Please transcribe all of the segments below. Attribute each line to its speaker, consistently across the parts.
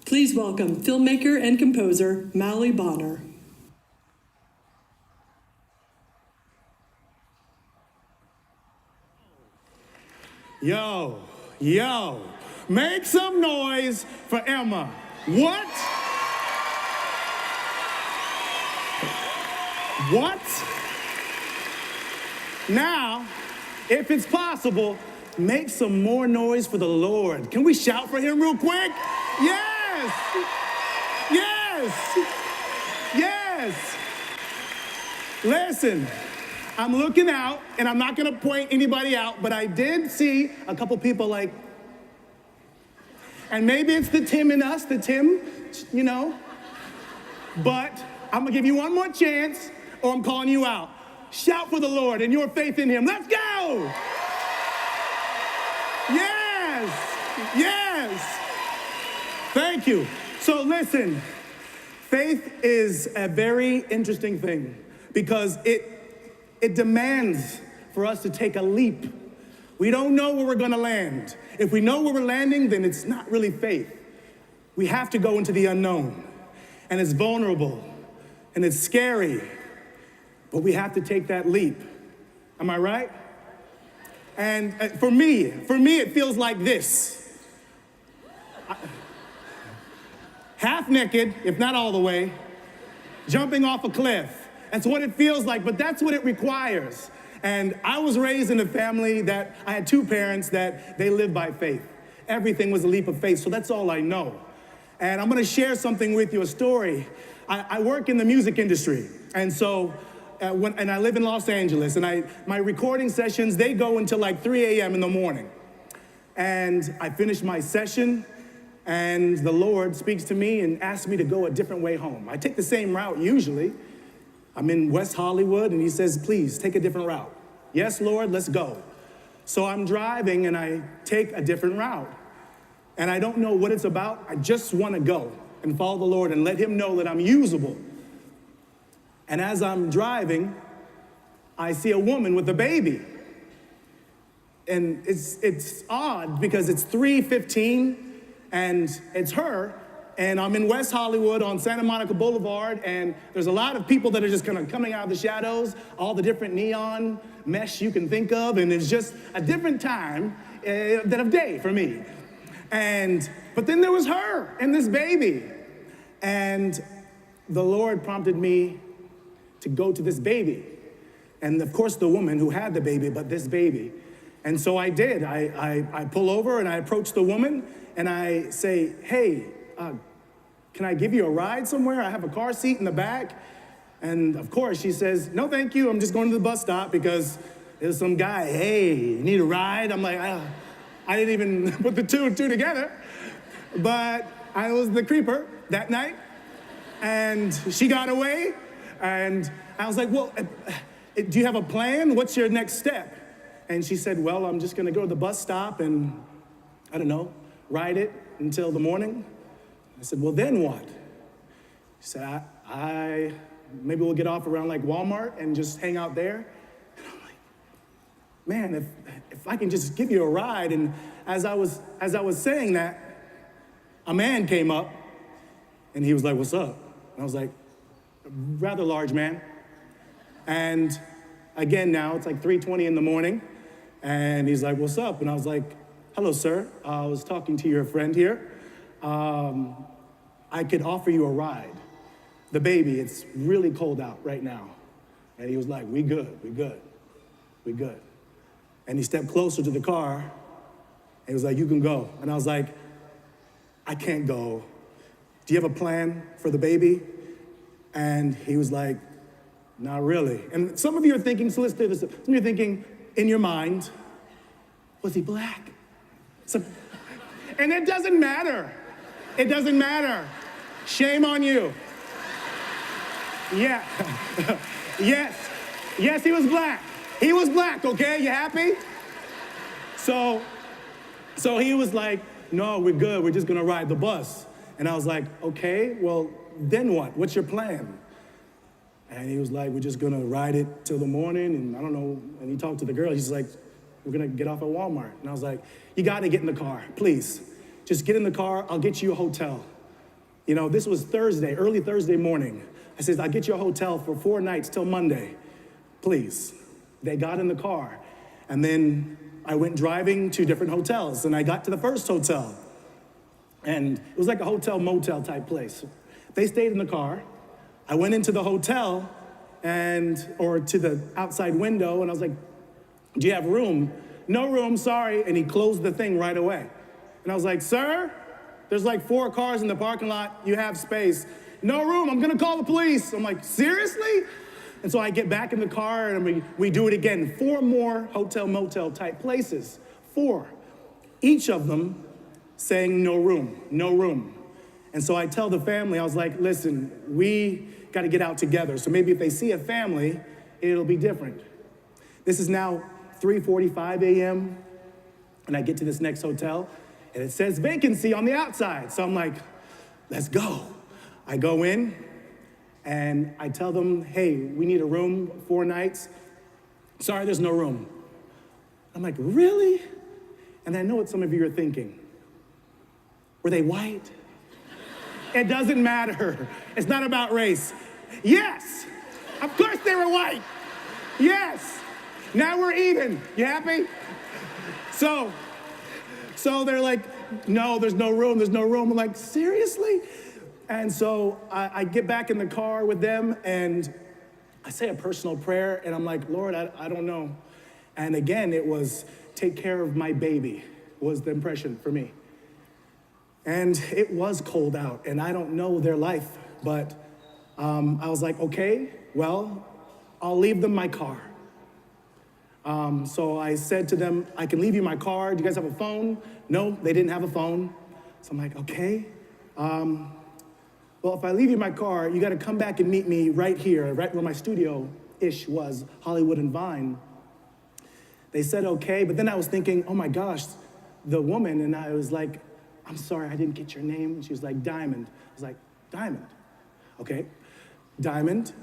Speaker 1: Please welcome filmmaker and composer Mauli.
Speaker 2: Yo, make some noise for Emma. What? Now, if it's possible, make some more noise for the Lord. Can we shout for him real quick? Yes! Listen, I'm looking out, and I'm not gonna point anybody out, but I did see a couple people like, and maybe it's the Tim in us, but I'm gonna give you one more chance, or I'm calling you out. Shout for the Lord and your faith in him. Let's go! Yes! Thank you. So listen, faith is a very interesting thing because it demands for us to take a leap. We don't know where we're gonna land. If we know where we're landing, then it's not really faith. We have to go into the unknown, and it's vulnerable, and it's scary, but we have to take that leap. Am I right? And for me, it feels like this. Half naked, if not all the way, jumping off a cliff. That's what it feels like, but that's what it requires. And I was raised in a family that I had two parents that they lived by faith. Everything was a leap of faith, so that's all I know. And I'm gonna share something with you, a story. I work in the music industry, and so, and I live in Los Angeles, and my recording sessions, they go until like 3 a.m. in the morning. And I finish my session, and the Lord speaks to me and asks me to go a different way home. I take the same route usually. I'm in West Hollywood, and he says, please, take a different route. Yes, Lord, let's go. So I'm driving, and I take a different route. And I don't know what it's about. I just want to go and follow the Lord and let him know that I'm usable. And as I'm driving, I see a woman with a baby. And it's odd because it's 3:15, and it's her, and I'm in West Hollywood on Santa Monica Boulevard, and there's a lot of people that are just kind of coming out of the shadows, all the different neon mesh you can think of, and it's just a different time of day for me. But then there was her and this baby, and the Lord prompted me to go to this baby, and of course the woman who had the baby, but this baby. And so I did. I pull over and I approach the woman and I say, hey, can I give you a ride somewhere? I have a car seat in the back. And of course she says, no, thank you. I'm just going to the bus stop because there's some guy, hey, you need a ride? I'm like, I didn't even put the two and two together. But I was the creeper that night. And she got away. And I was like, well, do you have a plan? What's your next step? And she said, well, I'm just gonna go to the bus stop and, I don't know, ride it until the morning. I said, well, then what? She said, maybe we'll get off around like Walmart and just hang out there. And I'm like, man, if I can just give you a ride. And as I was saying that, a man came up and he was like, what's up? And I was like, rather large man. And again now, it's like 3:20 in the morning. And he's like, what's up? And I was like, hello, sir. I was talking to your friend here. I could offer you a ride. The baby, it's really cold out right now. And he was like, we good. And he stepped closer to the car. And he was like, you can go. And I was like, I can't go. Do you have a plan for the baby? And he was like, not really. And some of you are thinking, so let's do this. Some of you are thinking in your mind, was he black? And it doesn't matter. It doesn't matter. Shame on you. Yeah. Yes, he was black. He was black, okay? You happy? So he was like, no, we're good. We're just gonna ride the bus. And I was like, okay, well, then what? What's your plan? And he was like, we're just gonna ride it till the morning, and I don't know. And he talked to the girl. He's like, we're gonna get off at Walmart. And I was like, you gotta get in the car, please. Just get in the car, I'll get you a hotel. You know, this was Thursday, early Thursday morning. I said, I'll get you a hotel for 4 nights till Monday, please. They got in the car. And then I went driving to different hotels, and I got to the first hotel. And it was like a hotel motel type place. They stayed in the car. I went into the hotel or to the outside window, and I was like, do you have room? No room, sorry. And he closed the thing right away. And I was like, sir, there's like 4 cars in the parking lot. You have space. No room, I'm gonna call the police. I'm like, seriously? And so I get back in the car and we do it again. 4 more hotel motel type places, 4. Each of them saying no room, no room. And so I tell the family, I was like, listen, we gotta get out together. So maybe if they see a family, it'll be different. This is now 3:45 a.m. and I get to this next hotel and it says vacancy on the outside. So I'm like, let's go. I go in and I tell them, hey, we need a room, 4 nights. Sorry, there's no room. I'm like, really? And I know what some of you are thinking. Were they white? It doesn't matter. It's not about race. Yes, of course they were white. Yes, now we're even. You happy? So they're like, no, there's no room, there's no room. I'm like, seriously? And so I get back in the car with them and I say a personal prayer and I'm like, Lord, I don't know. And again, it was take care of my baby was the impression for me. And it was cold out and I don't know their life, but I was like, okay, well, I'll leave them my car. So I said to them, I can leave you my car. Do you guys have a phone? No, they didn't have a phone. So I'm like, okay. Well, if I leave you my car, you got to come back and meet me right here, right where my studio-ish was, Hollywood and Vine. They said, okay, but then I was thinking, oh my gosh, the woman, and I was like, I'm sorry, I didn't get your name. And she was like, Diamond. I was like, Diamond. Okay, Diamond,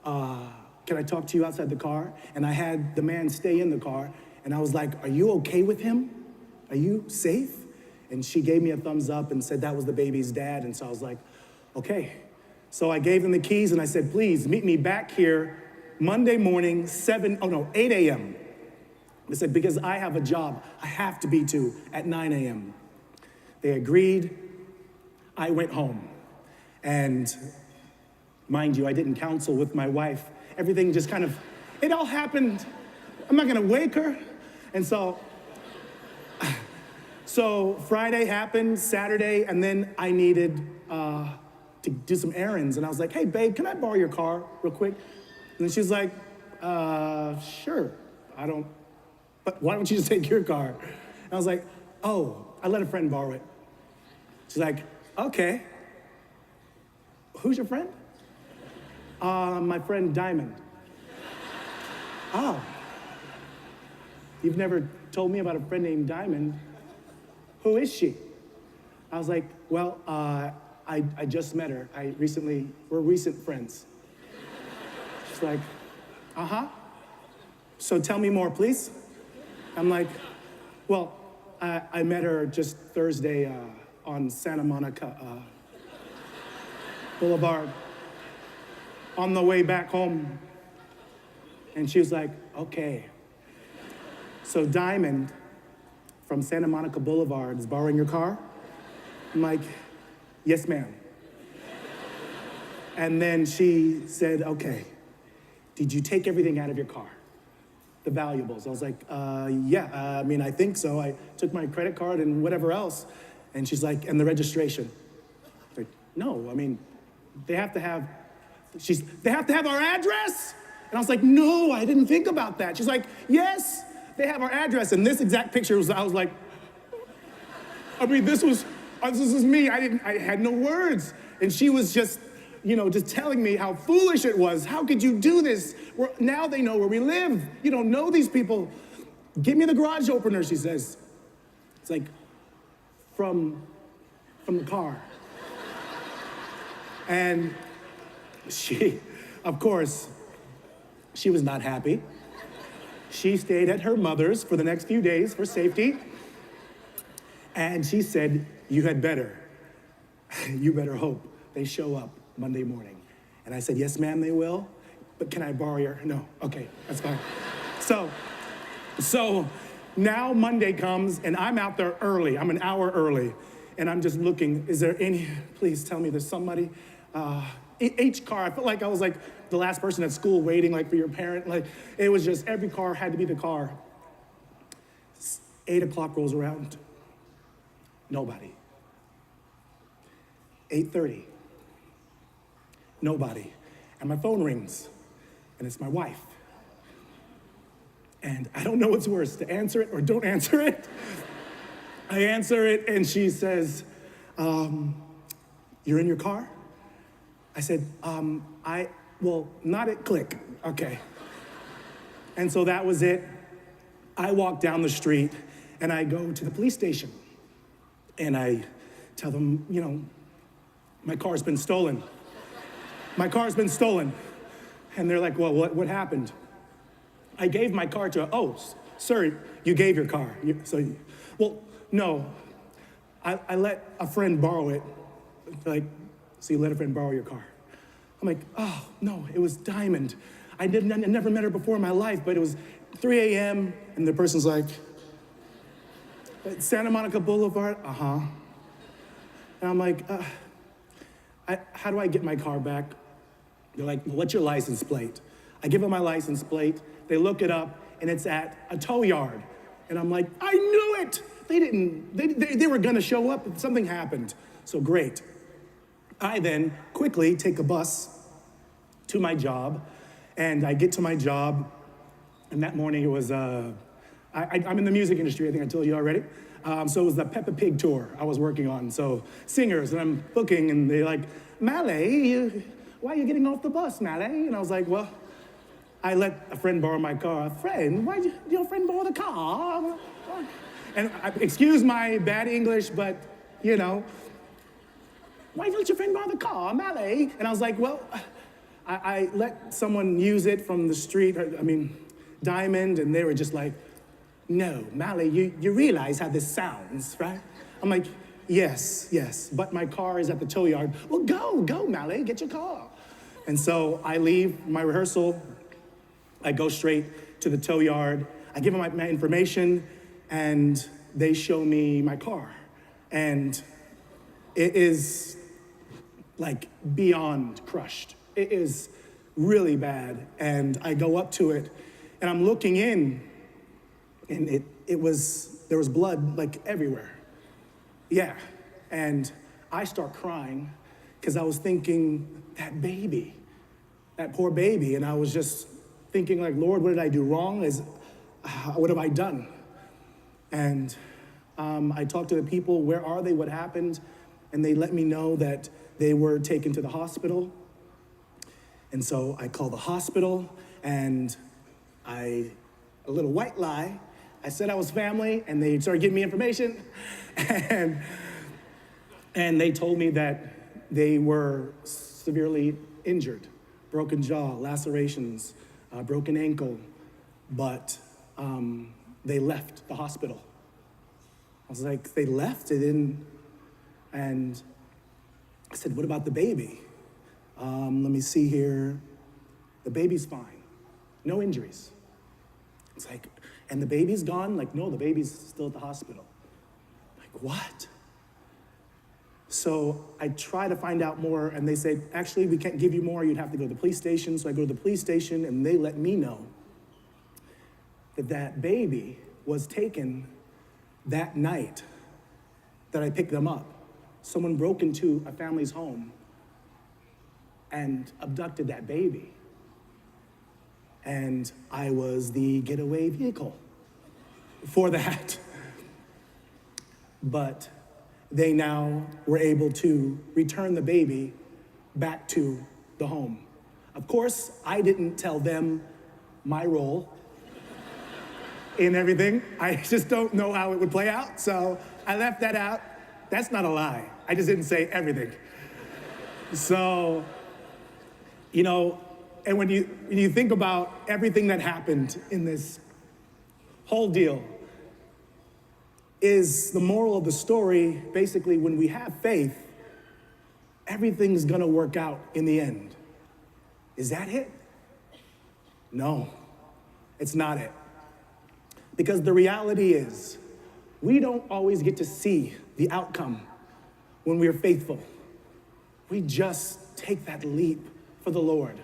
Speaker 2: can I talk to you outside the car? And I had the man stay in the car, and I was like, are you okay with him? Are you safe? And she gave me a thumbs up and said that was the baby's dad, and so I was like, okay. So I gave them the keys and I said, please meet me back here Monday morning, 8 a.m. I said, because I have a job I have to be to at 9 a.m. They agreed. I went home. And mind you, I didn't counsel with my wife. Everything just kind of, it all happened. I'm not gonna wake her. And so Friday happened, Saturday, and then I needed to do some errands. And I was like, hey, babe, can I borrow your car real quick? And she's like, sure. But why don't you just take your car? And I was like, oh, I let a friend borrow it. She's like, okay. Who's your friend? My friend Diamond. Oh. You've never told me about a friend named Diamond. Who is she? I was like, well, I just met her. We're recent friends. She's like, uh-huh. So tell me more, please. I'm like, well, I met her just Thursday on Santa Monica Boulevard on the way back home. And she was like, okay. So Diamond from Santa Monica Boulevard is borrowing your car? I'm like, yes, ma'am. And then she said, okay, did you take everything out of your car? The valuables. I was like, yeah, I think so. I took my credit card and whatever else. And she's like, and the registration? I was like, no, they have to have our address? And I was like, no, I didn't think about that. She's like, yes, they have our address. And this exact picture I was like, this is me. I had no words. And she was just telling me how foolish it was. How could you do this? Now they know where we live. You don't know these people. Give me the garage opener, she says. It's like, from the car. And she, of course, she was not happy. She stayed at her mother's for the next few days for safety. And she said, you had better You better hope they show up Monday morning. And I said, yes, ma'am, they will. But can I borrow your, no, okay, that's fine. So now Monday comes and I'm out there early. I'm an hour early. And I'm just looking, is there any, please tell me there's somebody. Each car, I felt like I was like the last person at school waiting like for your parent. Like it was just, every car had to be the car. 8 o'clock rolls around. Nobody. 8:30. Nobody. And my phone rings, and it's my wife. And I don't know what's worse, to answer it or don't answer it. I answer it, and she says, you're in your car? I said, well, not at click, okay. And so that was it. I walk down the street, and I go to the police station. And I tell them, my car's been stolen. My car's been stolen. And they're like, well, what happened? I gave my car to, sir, you gave your car. Well, no, I let a friend borrow it. Like, so you let a friend borrow your car. I'm like, oh, no, it was Diamond. I never met her before in my life, but it was 3 a.m. and the person's like, Santa Monica Boulevard, uh-huh. And I'm like, how do I get my car back? They're like, well, what's your license plate? I give them my license plate. They look it up, and it's at a tow yard. And I'm like, I knew it. They were gonna show up, but something happened. So great. I then quickly take a bus to my job, and I get to my job, and that morning it was, I'm in the music industry, I think I told you already. So it was the Peppa Pig tour I was working on. So singers, and I'm booking, and they're like, Mauli, why are you getting off the bus, Mauli? And I was like, well, I let a friend borrow my car. A friend? Why did your friend borrow the car? And excuse my bad English, but, why did you let your friend borrow the car, Mauli? And I was like, well, I let someone use it from the street, Diamond, and they were just like, no, Mauli, you realize how this sounds, right? I'm like, yes, but my car is at the tow yard. Well, go, Mauli, get your car. And so I leave my rehearsal, I go straight to the tow yard, I give them my information, and they show me my car. And it is like beyond crushed. It is really bad. And I go up to it, and I'm looking in, and there was blood like everywhere. Yeah, and I start crying because I was thinking, that baby, that poor baby, and I was just thinking like, Lord, what did I do wrong? What have I done? And I talked to the people, where are they, what happened? And they let me know that they were taken to the hospital. And so I called the hospital, and a little white lie, I said I was family, and they started giving me information, and they told me that they were severely injured, broken jaw, lacerations, broken ankle, but they left the hospital. I was like, they left? They didn't? And I said, what about the baby? Let me see here. The baby's fine, no injuries. It's like, and the baby's gone? Like, no, the baby's still at the hospital. Like, what? So I try to find out more, and they said, actually, we can't give you more. You'd have to go to the police station. So I go to the police station, and they let me know that that baby was taken that night that I picked them up. Someone broke into a family's home and abducted that baby. And I was the getaway vehicle for that. But they now were able to return the baby back to the home. Of course, I didn't tell them my role in everything. I just don't know how it would play out, so I left that out. That's not a lie. I just didn't say everything. So, and when you think about everything that happened in this whole deal, is the moral of the story basically, when we have faith, everything's gonna work out in the end. Is that it? No, it's not it. Because the reality is, we don't always get to see the outcome when we're faithful. We just take that leap for the Lord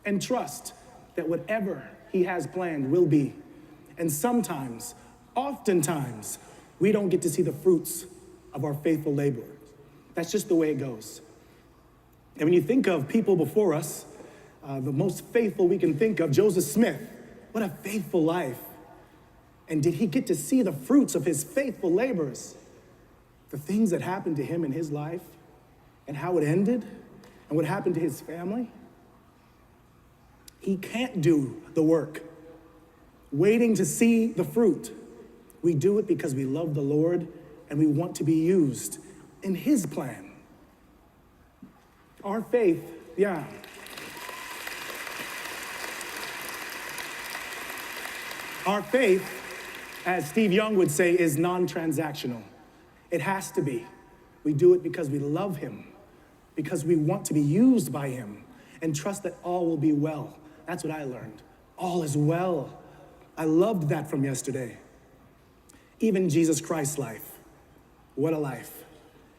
Speaker 2: and trust that whatever He has planned will be. And sometimes, oftentimes, we don't get to see the fruits of our faithful laborers. That's just the way it goes. And when you think of people before us, the most faithful we can think of, Joseph Smith, what a faithful life. And did he get to see the fruits of his faithful labors? The things that happened to him in his life and how it ended and what happened to his family? He can't do the work, waiting to see the fruit. We do it because we love the Lord and we want to be used in His plan. Our faith, Our faith, as Steve Young would say, is non-transactional. It has to be. We do it because we love Him, because we want to be used by Him, and trust that all will be well. That's what I learned. All is well. I loved that from yesterday. Even Jesus Christ's life. What a life.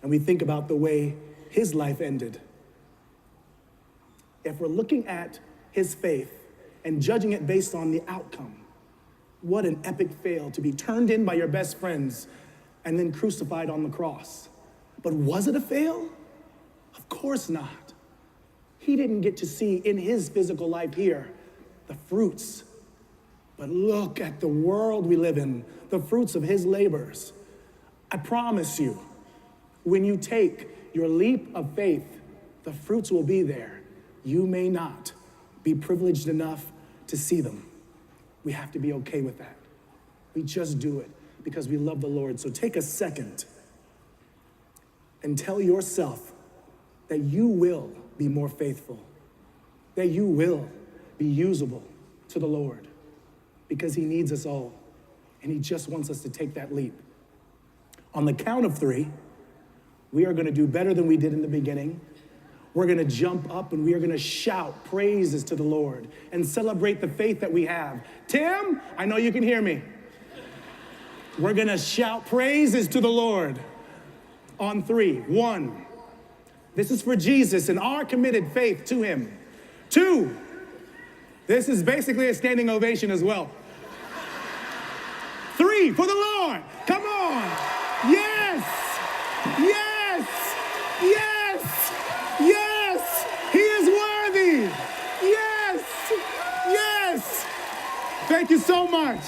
Speaker 2: And we think about the way His life ended. If we're looking at His faith and judging it based on the outcome, what an epic fail to be turned in by your best friends and then crucified on the cross. But was it a fail? Of course not. He didn't get to see in His physical life here the fruits. But look at the world we live in, the fruits of His labors. I promise you, when you take your leap of faith, the fruits will be there. You may not be privileged enough to see them. We have to be okay with that. We just do it because we love the Lord. So take a second and tell yourself that you will be more faithful, that you will be usable to the Lord, because He needs us all, and He just wants us to take that leap. On the count of 3, we are going to do better than we did in the beginning. We're going to jump up and we are going to shout praises to the Lord and celebrate the faith that we have. Tim, I know you can hear me. We're going to shout praises to the Lord on 3. 1, this is for Jesus and our committed faith to Him. 2, this is basically a standing ovation as well. 3, for the Lord. Come on. Yes. Yes. Yes. Yes. He is worthy. Yes. Yes. Thank you so much.